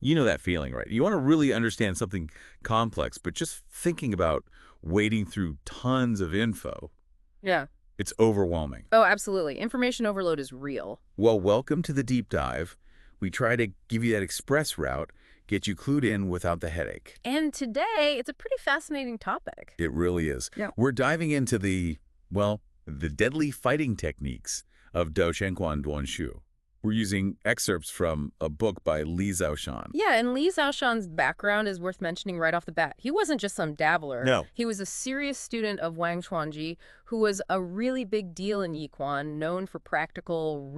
You know that feeling, right? You want to really understand something complex, but just thinking about wading through tons of info, Yeah. it's overwhelming. Oh, absolutely. Information overload is real. Well, welcome to the deep dive. We try to give you that express route, get you clued in without the headache. And today, it's a pretty fascinating topic. It really is. Yeah. We're diving into the deadly fighting techniques of Dachengquan Duanshou. We're using excerpts from a book by Zhaoshan. Yeah, and Li Zhaoshan's background is worth mentioning right off the bat. He wasn't just some dabbler. No. He was a serious student of Wang Chuanji, who was a really big deal in Yiquan, known for practical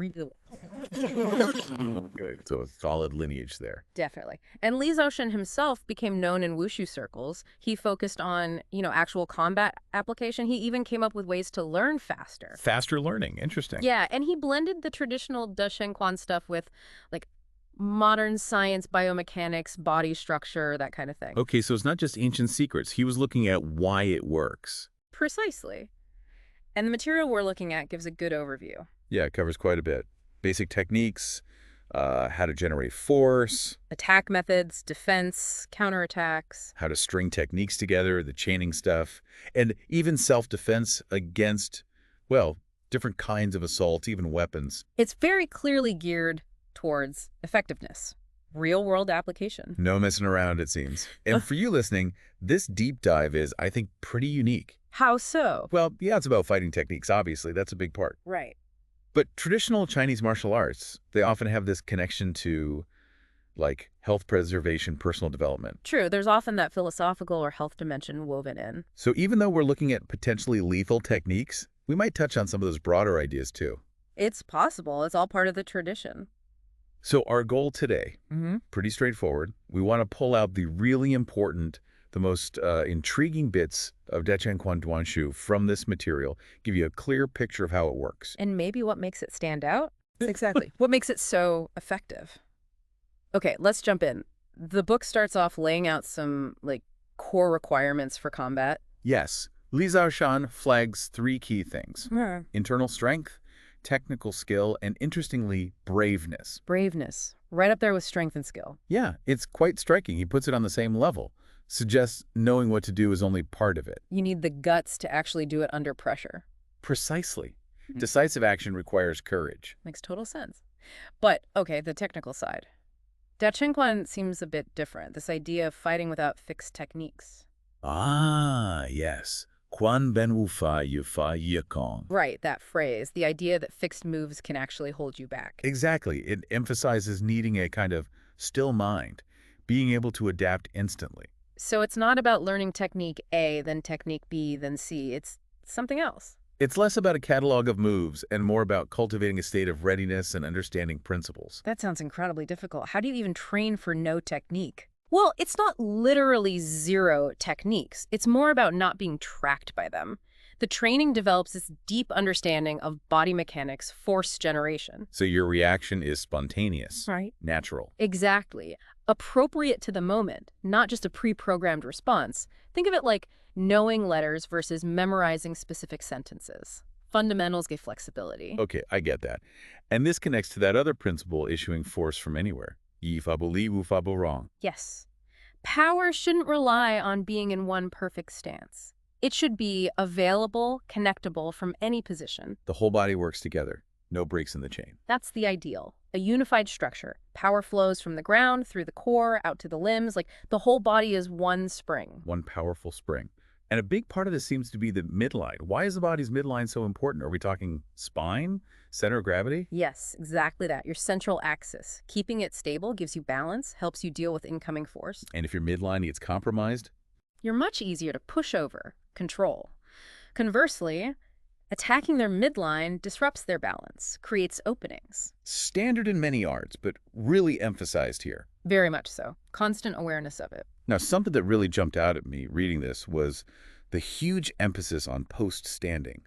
Good. So a solid lineage there. Definitely. And Li Zhaoshan himself became known in wushu circles. He focused on, actual combat application. He even came up with ways to learn faster. Faster learning. Interesting. Yeah, and he blended the traditional Dachengquan stuff with, like, modern science, biomechanics, body structure, that kind of thing. Okay, so it's not just ancient secrets. He was looking at why it works. Precisely. And the material we're looking at gives a good overview. Yeah, it covers quite a bit. Basic techniques, how to generate force, Attack methods, defense, counterattacks. how to string techniques together, the chaining stuff, and even self-defense against, well, different kinds of assaults, even weapons. It's very clearly geared towards effectiveness, real-world application. No messing around, it seems. And for you listening, this deep dive is, I think, pretty unique. How so? Well, yeah, it's about fighting techniques, obviously. That's a big part. Right. But traditional Chinese martial arts, they often have this connection to, like, health preservation, personal development. True, there's often that philosophical or health dimension woven in. So even though we're looking at potentially lethal techniques, we might touch on some of those broader ideas too. It's possible. It's all part of the tradition. So our goal today, pretty straightforward. We want to pull out the really important, the most intriguing bits of Dachengquan Duanshou from this material, give you a clear picture of how it works. And maybe what makes it stand out? Exactly. What makes it so effective? Okay, let's jump in. The book starts off laying out some, core requirements for combat. Yes, Li Zhaoshan flags three key things: internal strength, technical skill, and interestingly, braveness. Braveness. Right up there with strength and skill. Yeah, it's quite striking. He puts it on the same level. Suggests knowing what to do is only part of it. You need the guts to actually do it under pressure. Precisely. Decisive action requires courage. Makes total sense. But, okay, the technical side. Dachengquan seems a bit different, this idea of fighting without fixed techniques. Ah, yes. Quan ben wu fa yu fa ye kong. Right, that phrase, the idea that fixed moves can actually hold you back. Exactly. It emphasizes needing a kind of still mind, being able to adapt instantly. So it's not about learning technique A, then technique B, then C. It's something else. It's less about a catalog of moves and more about cultivating a state of readiness and understanding principles. That sounds incredibly difficult. How do you even train for no technique? Well, it's not literally zero techniques. It's more about not being tracked by them. The training develops this deep understanding of body mechanics, force generation. So your reaction is spontaneous, Right. natural. Exactly. Appropriate to the moment, not just a pre-programmed response. Think of it like knowing letters versus memorizing specific sentences. Fundamentals give flexibility. Okay, I get that. And this connects to that other principle, issuing force from anywhere. Yi fa bu li, wu fa bu rong. Yes. Power shouldn't rely on being in one perfect stance. It should be available, connectable from any position. The whole body works together. No breaks in the chain. That's the ideal. A unified structure. Power flows from the ground, through the core, out to the limbs. Like the whole body is one spring. One powerful spring. And a big part of this seems to be the midline. Why is the body's midline so important? Are we talking spine? Center of gravity? Yes, exactly that. Your central axis. Keeping it stable gives you balance, helps you deal with incoming force. And if your midline gets compromised? You're much easier to push over, control. Conversely, attacking their midline disrupts their balance, creates openings. Standard in many arts, but really emphasized here. Very much so. Constant awareness of it. Now, something that really jumped out at me reading this was the huge emphasis on post-standing.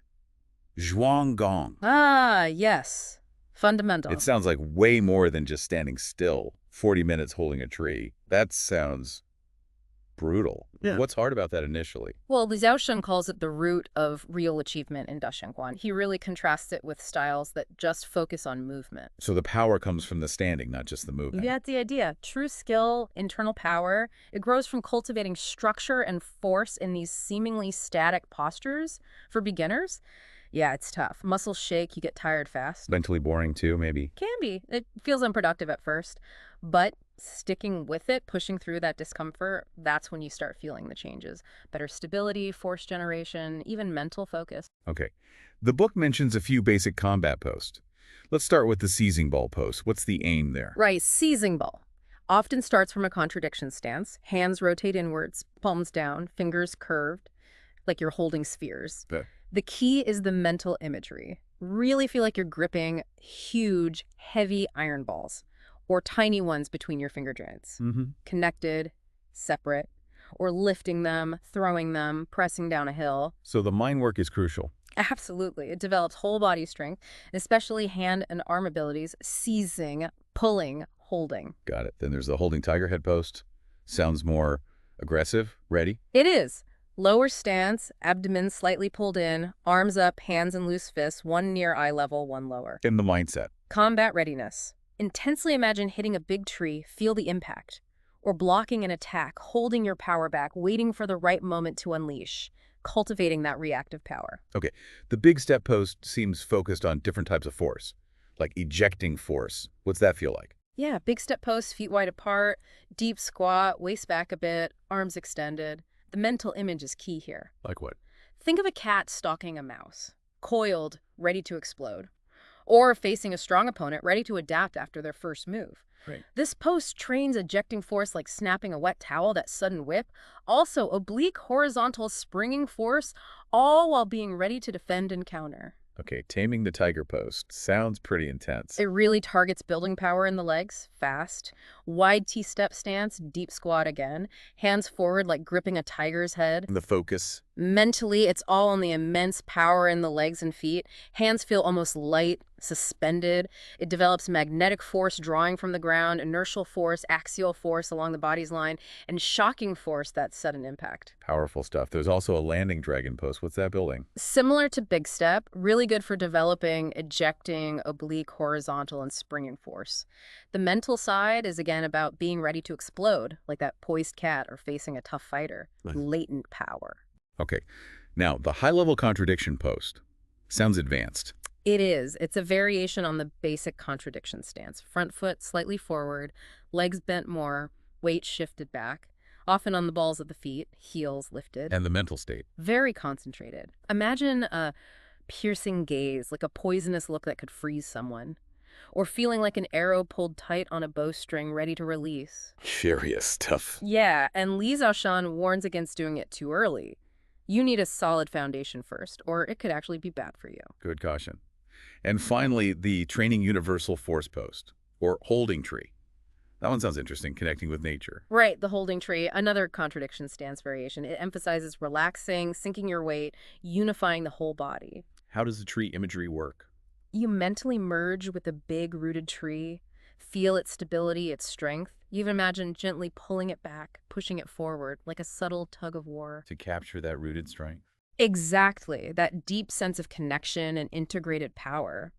Zhuang gong. Ah, yes. Fundamental. It sounds like way more than just standing still, 40 minutes holding a tree. That sounds Brutal. Yeah. What's hard about that initially? Well, the Zhaoshan calls it the root of real achievement in Dachengquan. He really contrasts it with styles that just focus on movement. So the power comes from the standing, not just the movement. That's the idea. True skill, internal power, it grows from cultivating structure and force in these seemingly static postures for beginners. Yeah, it's tough. Muscles shake, you get tired fast. Mentally boring too, maybe. Can be. It feels unproductive at first, but sticking with it, pushing through that discomfort, that's when you start feeling the changes. Better stability, force generation, even mental focus. Okay. The book mentions a few basic combat posts. Let's start with the seizing ball pose. What's the aim there? Right, seizing ball. Often starts from a contradiction stance. Hands rotate inwards, palms down, fingers curved, like you're holding spheres. Okay. The key is the mental imagery. Really feel like you're gripping huge, heavy iron balls, or tiny ones between your finger joints. Connected, separate, or lifting them, throwing them, pressing down a hill. So the mind work is crucial. Absolutely. It develops whole body strength, especially hand and arm abilities, seizing, pulling, holding. Got it. Then there's the holding tiger head post. Sounds more aggressive. Ready? It is. Lower stance, abdomen slightly pulled in, arms up, hands in loose fists, one near eye level, one lower. In the mindset. Combat readiness. Intensely imagine hitting a big tree, feel the impact. Or blocking an attack, holding your power back, waiting for the right moment to unleash. Cultivating that reactive power. Okay. The big step post seems focused on different types of force, like ejecting force. What's that feel like? Yeah, big step pose, feet wide apart, deep squat, waist back a bit, arms extended. The mental image is key here. Like what? Think of a cat stalking a mouse, coiled, ready to explode. Or facing a strong opponent, ready to adapt after their first move. Right. This post trains ejecting force like snapping a wet towel, that sudden whip. Also, oblique, horizontal, springing force, all while being ready to defend and counter. Okay, taming the tiger post. Sounds pretty intense. It really targets building power in the legs, fast. Wide T-step stance, deep squat again. Hands forward like gripping a tiger's head. The focus. Mentally, it's all on the immense power in the legs and feet. Hands feel almost light, suspended. It develops magnetic force drawing from the ground, inertial force, axial force along the body's line, and shocking force, that sudden impact. Powerful stuff. There's also a landing dragon post. What's that building? Similar to big step, really good for developing, ejecting, oblique, horizontal, and springing force. The mental side is again about being ready to explode, like that poised cat or facing a tough fighter. Nice. Latent power. Okay. Now, the high-level contradiction post. Sounds advanced. It is. It's a variation on the basic contradiction stance. Front foot slightly forward, legs bent more, weight shifted back, often on the balls of the feet, heels lifted. And the mental state. Very concentrated. Imagine a piercing gaze, like a poisonous look that could freeze someone. Or feeling like an arrow pulled tight on a bowstring ready to release. Serious stuff. Yeah, and Zhaoshan warns against doing it too early. You need a solid foundation first, or it could actually be bad for you. Good caution. And finally, the training universal force post, or holding tree. That one sounds interesting, connecting with nature. Right, the holding tree, another contradiction stance variation. It emphasizes relaxing, sinking your weight, unifying the whole body. How does the tree imagery work? You mentally merge with a big rooted tree, feel its stability, its strength. You even imagine gently pulling it back, pushing it forward, like a subtle tug of war. To capture that rooted strength. Exactly, that deep sense of connection and integrated power.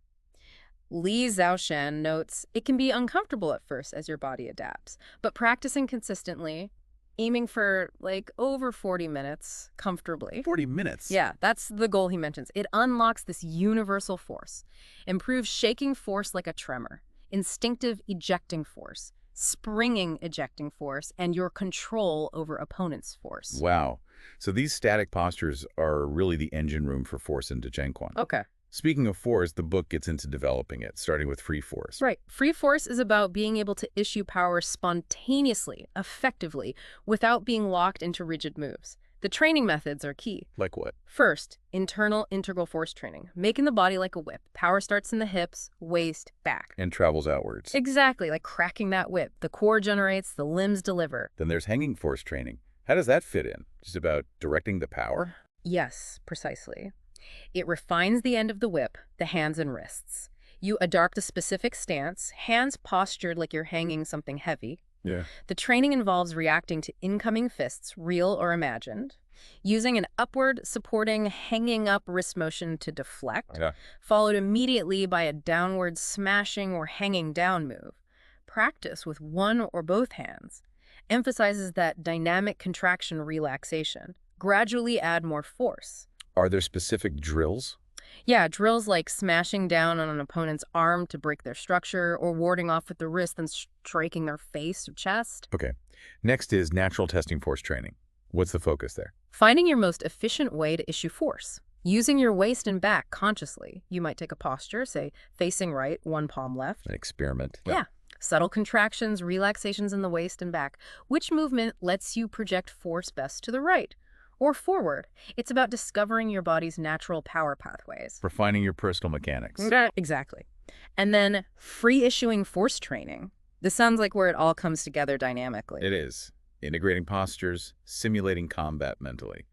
Zhaoshan notes, it can be uncomfortable at first as your body adapts, but practicing consistently, aiming for like over 40 minutes comfortably. 40 minutes? Yeah, that's the goal he mentions. It unlocks this universal force, improves shaking force like a tremor, instinctive ejecting force, springing ejecting force, and your control over opponent's force. Wow. So these static postures are really the engine room for force in Dachengquan. Okay. Speaking of force, the book gets into developing it, starting with free force. Right. Free force is about being able to issue power spontaneously, effectively, without being locked into rigid moves. The training methods are key. Like what? First, internal integral force training, making the body like a whip. Power starts in the hips, waist, back. And travels outwards. Exactly, like cracking that whip. The core generates, the limbs deliver. Then there's hanging force training. How does that fit in? Just about directing the power? Yes, precisely. It refines the end of the whip, the hands and wrists. You adopt a specific stance, hands postured like you're hanging something heavy, Yeah. The training involves reacting to incoming fists, real or imagined, using an upward, supporting, hanging up wrist motion to deflect, Yeah. followed immediately by a downward smashing or hanging down move. Practice with one or both hands emphasizes that dynamic contraction relaxation. Gradually add more force. Are there specific drills? Yeah, drills like smashing down on an opponent's arm to break their structure or warding off with the wrist and striking their face or chest. Okay. Next is natural testing force training. What's the focus there? Finding your most efficient way to issue force. Using your waist and back consciously. You might take a posture, say, facing right, one palm left. An experiment. Yeah. Subtle contractions, relaxations in the waist and back. Which movement lets you project force best to the right or forward? It's about discovering your body's natural power pathways. Refining your personal mechanics. Exactly. And then free issuing force training. This sounds like where it all comes together dynamically. It is. Integrating postures, simulating combat mentally.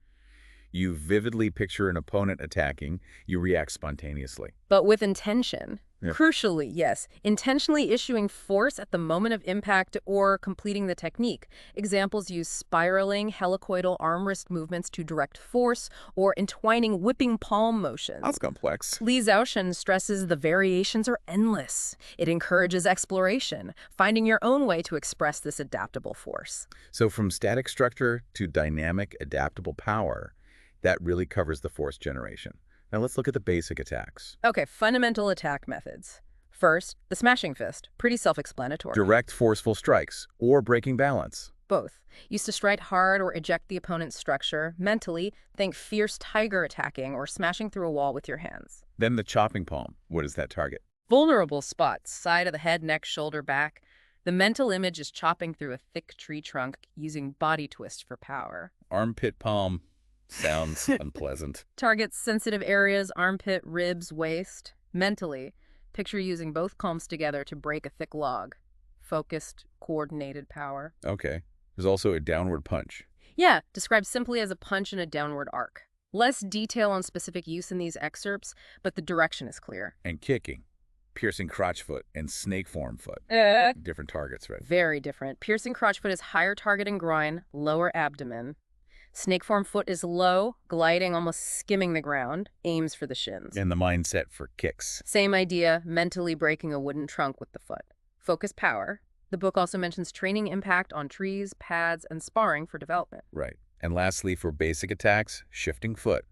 You vividly picture an opponent attacking, you react spontaneously. But with intention. Yeah. Crucially, yes, intentionally issuing force at the moment of impact or completing the technique. Examples use spiraling, helicoidal arm wrist movements to direct force or entwining whipping palm motions. That's complex. Zhaoshan stresses the variations are endless. It encourages exploration, finding your own way to express this adaptable force. So from static structure to dynamic adaptable power, that really covers the force generation. Now let's look at the basic attacks. Okay, fundamental attack methods. First, the smashing fist. Pretty self-explanatory. Direct forceful strikes or breaking balance. Both. Used to strike hard or eject the opponent's structure. Mentally, think fierce tiger attacking or smashing through a wall with your hands. Then the chopping palm. What is that target? Vulnerable spots, side of the head, neck, shoulder, back. The mental image is chopping through a thick tree trunk using body twist for power. Armpit palm. Sounds unpleasant. Targets sensitive areas, armpit, ribs, waist. Mentally, picture using both palms together to break a thick log. Focused, coordinated power. Okay. There's also a downward punch. Yeah, described simply as a punch in a downward arc. Less detail on specific use in these excerpts, but the direction is clear. And kicking. Piercing crotch foot and snake form foot. Different targets, right? Very different. Piercing crotch foot is higher target in groin, lower abdomen. Snakeform foot is low, gliding, almost skimming the ground, aims for the shins. And the mindset for kicks. Same idea, mentally breaking a wooden trunk with the foot. Focus power. The book also mentions training impact on trees, pads, and sparring for development. Right. And lastly, for basic attacks, shifting foot.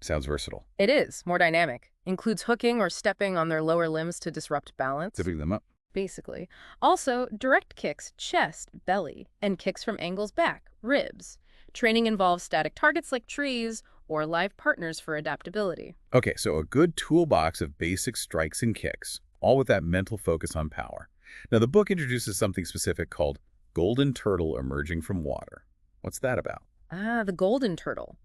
Sounds versatile. It is, more dynamic. Includes hooking or stepping on their lower limbs to disrupt balance. Tipping them up. Basically. Also, direct kicks, chest, belly, and kicks from angles back, ribs. Training involves static targets like trees or live partners for adaptability. Okay, so a good toolbox of basic strikes and kicks, all with that mental focus on power. Now, the book introduces something specific called golden turtle emerging from water. What's that about? Ah, the golden turtle.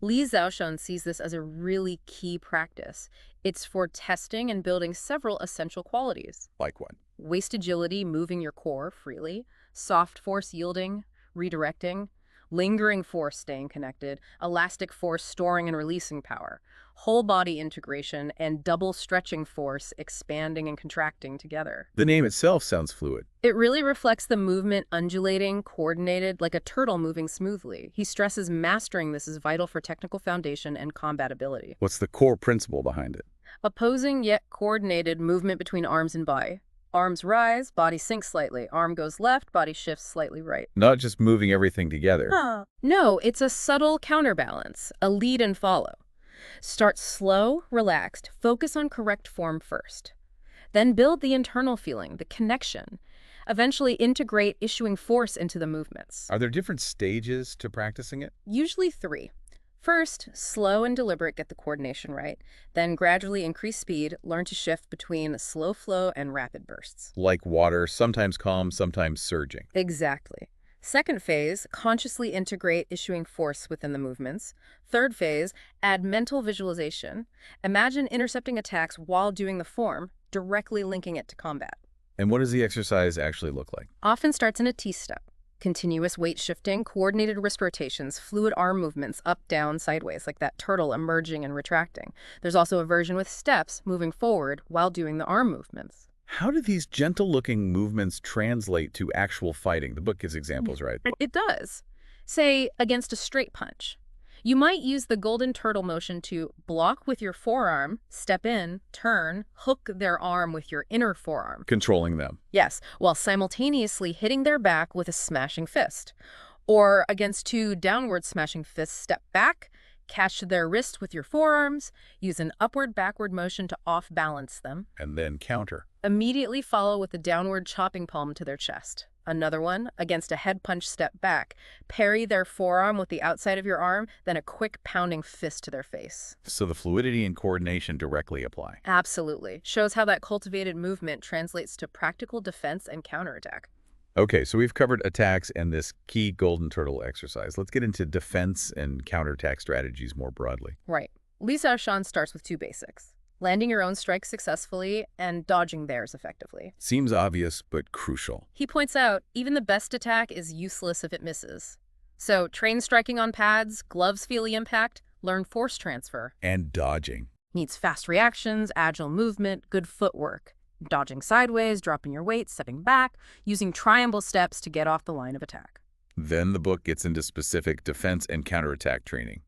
Zhaoshan sees this as a really key practice. It's for testing and building several essential qualities. Like what? Waist agility, moving your core freely. Soft force yielding, redirecting. Lingering force, staying connected. Elastic force, storing and releasing power. Whole body integration and double stretching force, expanding and contracting together. The name itself sounds fluid. It really reflects the movement undulating, coordinated, like a turtle moving smoothly. He stresses mastering this is vital for technical foundation and combat ability. What's the core principle behind it? Opposing yet coordinated movement between arms and body. Arms rise, body sinks slightly. Arm goes left, body shifts slightly right. Not just moving everything together. No, it's a subtle counterbalance, a lead and follow. Start slow, relaxed, focus on correct form first. Then build the internal feeling, the connection. Eventually integrate issuing force into the movements. Are there different stages to practicing it? Usually 3. First, slow and deliberate, get the coordination right. Then gradually increase speed, learn to shift between slow flow and rapid bursts. Like water, sometimes calm, sometimes surging. Exactly. Second phase, consciously integrate issuing force within the movements. Third phase, add mental visualization. Imagine intercepting attacks while doing the form, directly linking it to combat. And what does the exercise actually look like? Often starts in a T-step. Continuous weight shifting, coordinated wrist rotations, fluid arm movements, up, down, sideways, like that turtle emerging and retracting. There's also a version with steps, moving forward while doing the arm movements. How do these gentle-looking movements translate to actual fighting? The book gives examples, right? It does. Say, against a straight punch. You might use the golden turtle motion to block with your forearm, step in, turn, hook their arm with your inner forearm. Controlling them. Yes, while simultaneously hitting their back with a smashing fist. Or against two downward smashing fists, step back, catch their wrist with your forearms, use an upward-backward motion to off-balance them. And then counter. Immediately follow with a downward chopping palm to their chest. Another one, against a head punch, step back. Parry their forearm with the outside of your arm, then a quick pounding fist to their face. So the fluidity and coordination directly apply. Absolutely. Shows how that cultivated movement translates to practical defense and counterattack. Okay, so we've covered attacks and this key golden turtle exercise. Let's get into defense and counterattack strategies more broadly. Right. Zhaoshan starts with two basics: landing your own strikes successfully and dodging theirs effectively. Seems obvious, but crucial. He points out even the best attack is useless if it misses. So train striking on pads, gloves feel the impact, learn force transfer. And dodging. Needs fast reactions, agile movement, good footwork. Dodging sideways, dropping your weight, stepping back, using triangle steps to get off the line of attack. Then the book gets into specific defense and counterattack training.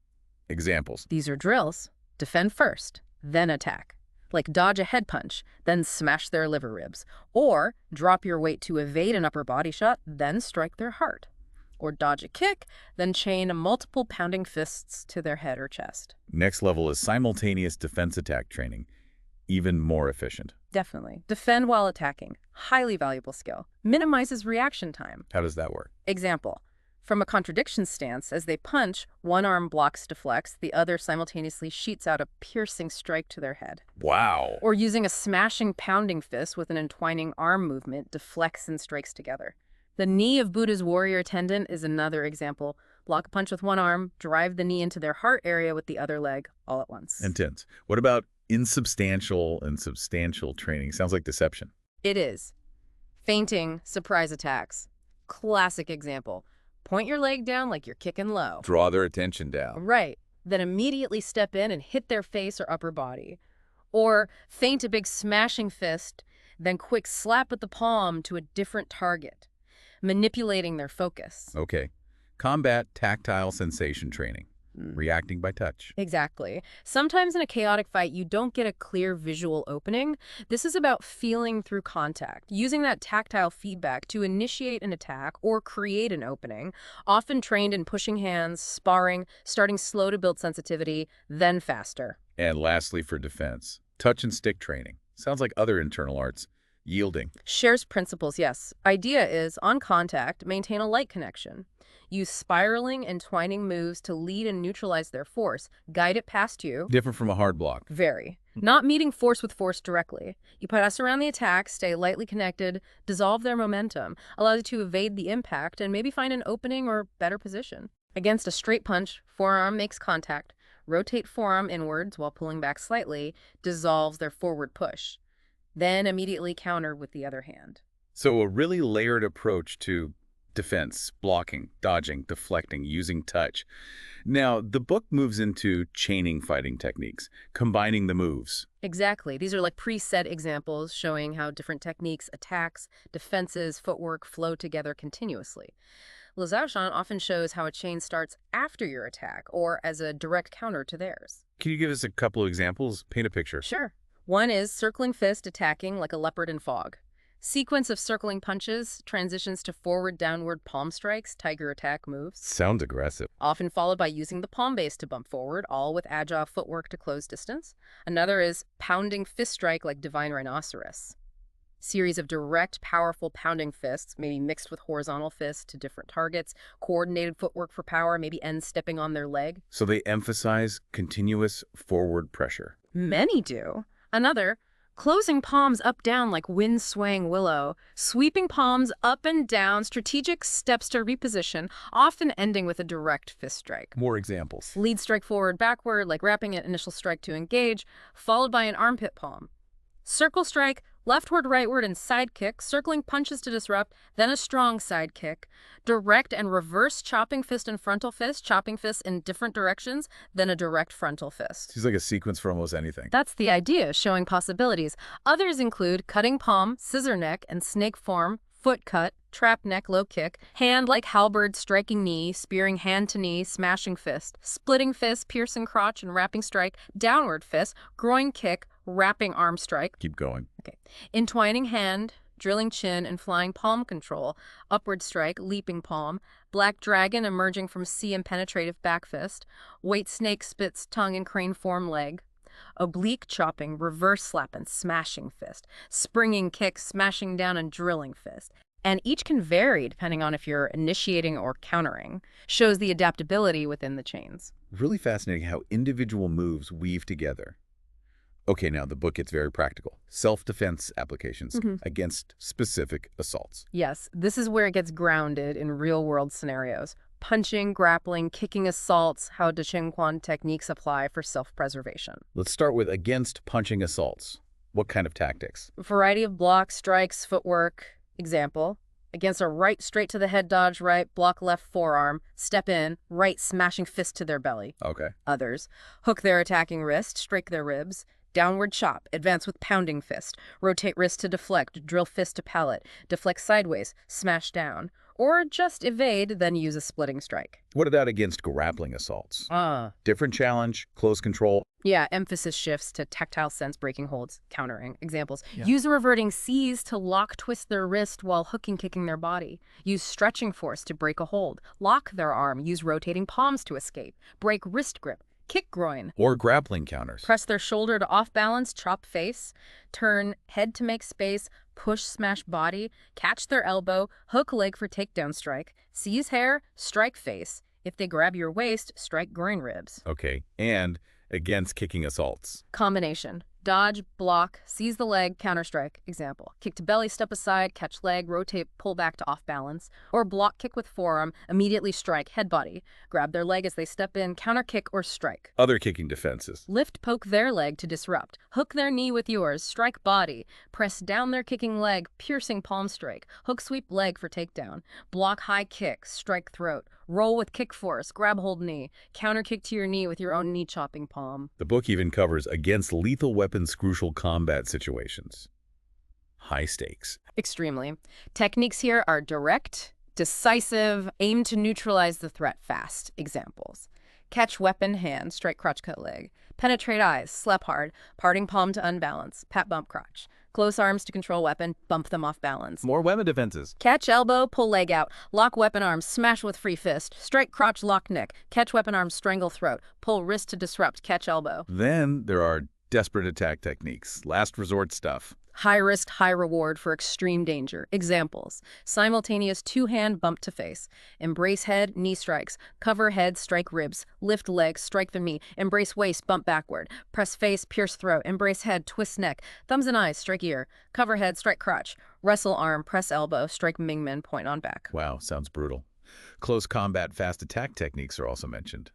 Examples. These are drills. Defend first, then attack. Like dodge a head punch, then smash their liver ribs. Or drop your weight to evade an upper body shot, then strike their heart. Or dodge a kick, then chain multiple pounding fists to their head or chest. Next level is simultaneous defense attack training. Even more efficient. Definitely. Defend while attacking. Highly valuable skill. Minimizes reaction time. How does that work? Example. From a contradiction stance, as they punch, one arm blocks, deflects, the other simultaneously sheets out a piercing strike to their head. Wow. Or using a smashing pounding fist with an entwining arm movement, deflects and strikes together. The knee of Buddha's warrior attendant is another example. Block a punch with one arm, drive the knee into their heart area with the other leg, all at once. Intense. What about insubstantial and substantial training? Sounds like deception. It is. Feinting, surprise attacks. Classic example. Point your leg down like you're kicking low. Draw their attention down. Right. Then immediately step in and hit their face or upper body. Or feint a big smashing fist, then quick slap with the palm to a different target, manipulating their focus. Okay. Combat tactile sensation training. Reacting by touch. Exactly. Sometimes in a chaotic fight, you don't get a clear visual opening. This is about feeling through contact, using that tactile feedback to initiate an attack or create an opening, often trained in pushing hands, sparring, starting slow to build sensitivity, then faster. And lastly, for defense, touch and stick training. Sounds like other internal arts. Yielding. Shares principles, yes. Idea is, on contact, maintain a light connection. Use spiraling and twining moves to lead and neutralize their force. Guide it past you. Different from a hard block. Very. Not meeting force with force directly. You pass around the attack, stay lightly connected, dissolve their momentum, allows you to evade the impact and maybe find an opening or better position. Against a straight punch, forearm makes contact. Rotate forearm inwards while pulling back slightly, dissolves their forward push. Then immediately counter with the other hand. So a really layered approach to defense, blocking, dodging, deflecting, using touch. Now, the book moves into chaining fighting techniques, combining the moves. Exactly. These are like preset examples showing how different techniques, attacks, defenses, footwork flow together continuously. Zhaoshan often shows how a chain starts after your attack or as a direct counter to theirs. Can you give us a couple of examples? Paint a picture. Sure. One is circling fist attacking like a leopard in fog. Sequence of circling punches transitions to forward downward palm strikes, tiger attack moves. Sounds aggressive. Often followed by using the palm base to bump forward, all with agile footwork to close distance. Another is pounding fist strike like divine rhinoceros. Series of direct, powerful pounding fists, maybe mixed with horizontal fists to different targets, coordinated footwork for power, maybe end stepping on their leg. So they emphasize continuous forward pressure. Many do. Another, closing palms up-down like wind-swaying willow, sweeping palms up and down, strategic steps to reposition, often ending with a direct fist strike. More examples. Lead strike forward-backward, like wrapping an initial strike to engage, followed by an armpit palm. Circle strike, Leftward, rightward, and side kick, circling punches to disrupt, then a strong side kick. Direct and reverse chopping fist and frontal fist, chopping fists in different directions, then a direct frontal fist. Seems like a sequence for almost anything. That's the idea, showing possibilities. Others include cutting palm, scissor neck, and snake form, foot cut, trap neck, low kick, hand like halberd, striking knee, spearing hand to knee, smashing fist, splitting fist, piercing crotch, and wrapping strike, downward fist, groin kick, wrapping arm strike. Keep going. Okay. Entwining hand, drilling chin, and flying palm control, upward strike, leaping palm, black dragon emerging from sea and penetrative back fist, white snake spits tongue and crane form leg, oblique chopping, reverse slap and smashing fist, springing kick, smashing down and drilling fist. And each can vary depending on if you're initiating or countering. Shows the adaptability within the chains. Really fascinating how individual moves weave together. Okay, now the book gets very practical. Self-defense applications against specific assaults. Yes, this is where it gets grounded in real-world scenarios. Punching, grappling, kicking assaults, how Dachengquan techniques apply for self-preservation. Let's start with against punching assaults. What kind of tactics? Variety of blocks, strikes, footwork. Example, against a right straight to the head dodge right, block left forearm, step in, right smashing fist to their belly. Okay. Others, hook their attacking wrist, strike their ribs. Downward chop, advance with pounding fist, rotate wrist to deflect, drill fist to palate, deflect sideways, smash down. Or just evade, then use a splitting strike. What about against grappling assaults? Different challenge, close control. Yeah, emphasis shifts to tactile sense, breaking holds, countering. Examples. Use a reverting seize to lock twist their wrist while hooking kicking their body. Use stretching force to break a hold. Lock their arm. Use rotating palms to escape. Break wrist grip. Kick groin. Or grappling counters. Press their shoulder to off balance, chop face. Turn head to make space. Push smash body. Catch their elbow. Hook leg for takedown strike. Seize hair. Strike face. If they grab your waist, strike groin ribs. Okay, and against kicking assaults. Combination. Dodge, block, seize the leg, counterstrike. Example. Kick to belly, step aside, catch leg, rotate, pull back to off balance. Or block kick with forearm, immediately strike, head body. Grab their leg as they step in, counter kick or strike. Other kicking defenses. Lift, poke their leg to disrupt. Hook their knee with yours, strike body. Press down their kicking leg, piercing palm strike. Hook sweep leg for takedown. Block high kick, strike throat. Roll with kick force, grab hold knee. Counter kick to your knee with your own knee chopping palm. The book even covers against lethal weapons crucial combat situations. High stakes. Extremely. Techniques here are direct, decisive, aim to neutralize the threat fast. Examples. Catch weapon hand, strike crotch cut leg. Penetrate eyes, slap hard, parting palm to unbalance, pat bump crotch. Close arms to control weapon, bump them off balance. More weapon defenses. Catch elbow, pull leg out, lock weapon arms, smash with free fist, strike crotch, lock neck, catch weapon arms, strangle throat, pull wrist to disrupt, catch elbow. Then there are desperate attack techniques, last resort stuff. High risk, high reward for extreme danger. Examples. Simultaneous two-hand bump to face. Embrace head, knee strikes. Cover head, strike ribs. Lift leg, strike the knee. Embrace waist, bump backward. Press face, pierce throat. Embrace head, twist neck. Thumbs and eyes, strike ear. Cover head, strike crotch. Wrestle arm, press elbow, strike Mingmen, point on back. Wow, sounds brutal. Close combat fast attack techniques are also mentioned.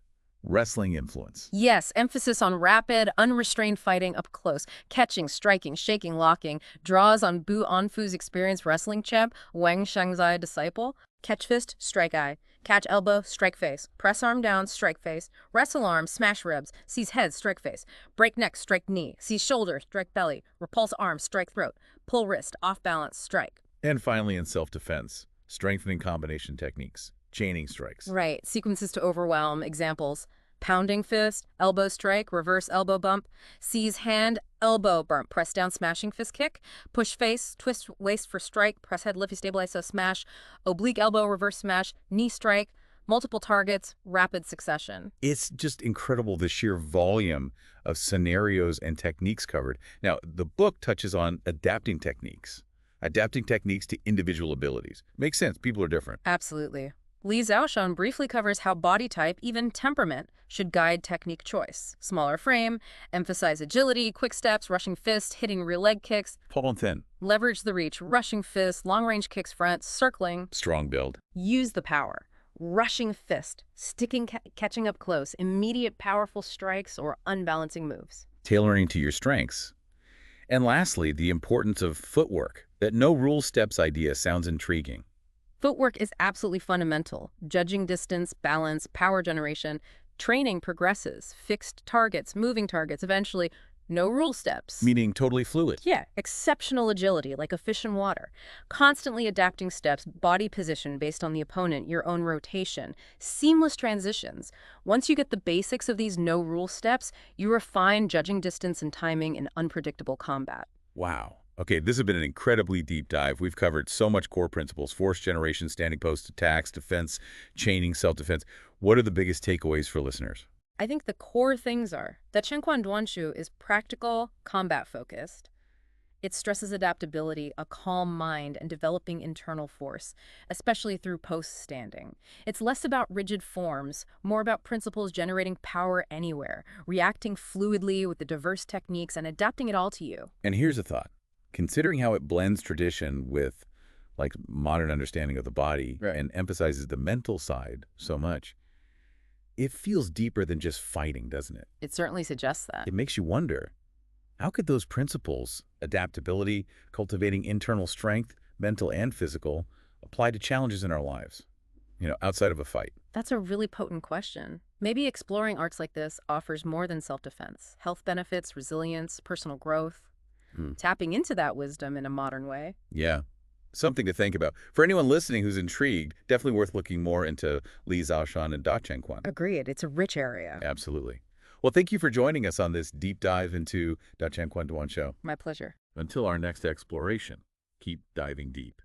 Wrestling influence. Yes, emphasis on rapid, unrestrained fighting up close, catching, striking, shaking, locking, draws on Bu Anfu's experienced wrestling champ, Wang Shangzai disciple. Catch fist, strike eye. Catch elbow, strike face. Press arm down, strike face. Wrestle arm, smash ribs. Seize head, strike face. Break neck, strike knee. Seize shoulder, strike belly. Repulse arm, strike throat. Pull wrist, off balance, strike. And finally, in self-defense, strengthening combination techniques. Chaining strikes. Right. Sequences to overwhelm. Examples. Pounding fist, elbow strike, reverse elbow bump, seize hand, elbow bump, press down, smashing fist kick, push face, twist waist for strike, press head, lift, stabilize, so smash, oblique elbow, reverse smash, knee strike, multiple targets, rapid succession. It's just incredible, the sheer volume of scenarios and techniques covered. Now, the book touches on adapting techniques to individual abilities. Makes sense. People are different. Absolutely. Li Zhaoshan briefly covers how body type, even temperament, should guide technique choice. Smaller frame, emphasize agility, quick steps, rushing fist, hitting rear leg kicks. Tall and thin. Leverage the reach, rushing fist, long-range kicks front, circling. Strong build. Use the power. Rushing fist, sticking, catching up close, immediate powerful strikes or unbalancing moves. Tailoring to your strengths. And lastly, the importance of footwork. That no-rule steps idea sounds intriguing. Footwork is absolutely fundamental. Judging distance, balance, power generation. Training progresses. Fixed targets, moving targets, eventually no rule steps. Meaning totally fluid. Yeah, exceptional agility, like a fish in water. Constantly adapting steps, body position based on the opponent, your own rotation. Seamless transitions. Once you get the basics of these no-rule steps, you refine judging distance and timing in unpredictable combat. Wow. Okay, this has been an incredibly deep dive. We've covered so much core principles: force generation, standing post attacks, defense, chaining, self-defense. What are the biggest takeaways for listeners? I think the core things are that Dachengquan Duanshou is practical, combat-focused. It stresses adaptability, a calm mind, and developing internal force, especially through post-standing. It's less about rigid forms, more about principles generating power anywhere, reacting fluidly with the diverse techniques and adapting it all to you. And here's a thought. Considering how it blends tradition with like modern understanding of the body Right. and emphasizes the mental side so much, it feels deeper than just fighting, doesn't it? It certainly suggests that. It makes you wonder, how could those principles, adaptability, cultivating internal strength, mental and physical, apply to challenges in our lives, outside of a fight? That's a really potent question. Maybe exploring arts like this offers more than self-defense. Health benefits, resilience, personal growth. Tapping into that wisdom in a modern way. Yeah, something to think about. For anyone listening who's intrigued, definitely worth looking more into Li Zhaoshan and Dachengquan. Agreed. It's a rich area. Absolutely. Well, thank you for joining us on this deep dive into Dachengquan Duanshou. My pleasure. Until our next exploration, keep diving deep.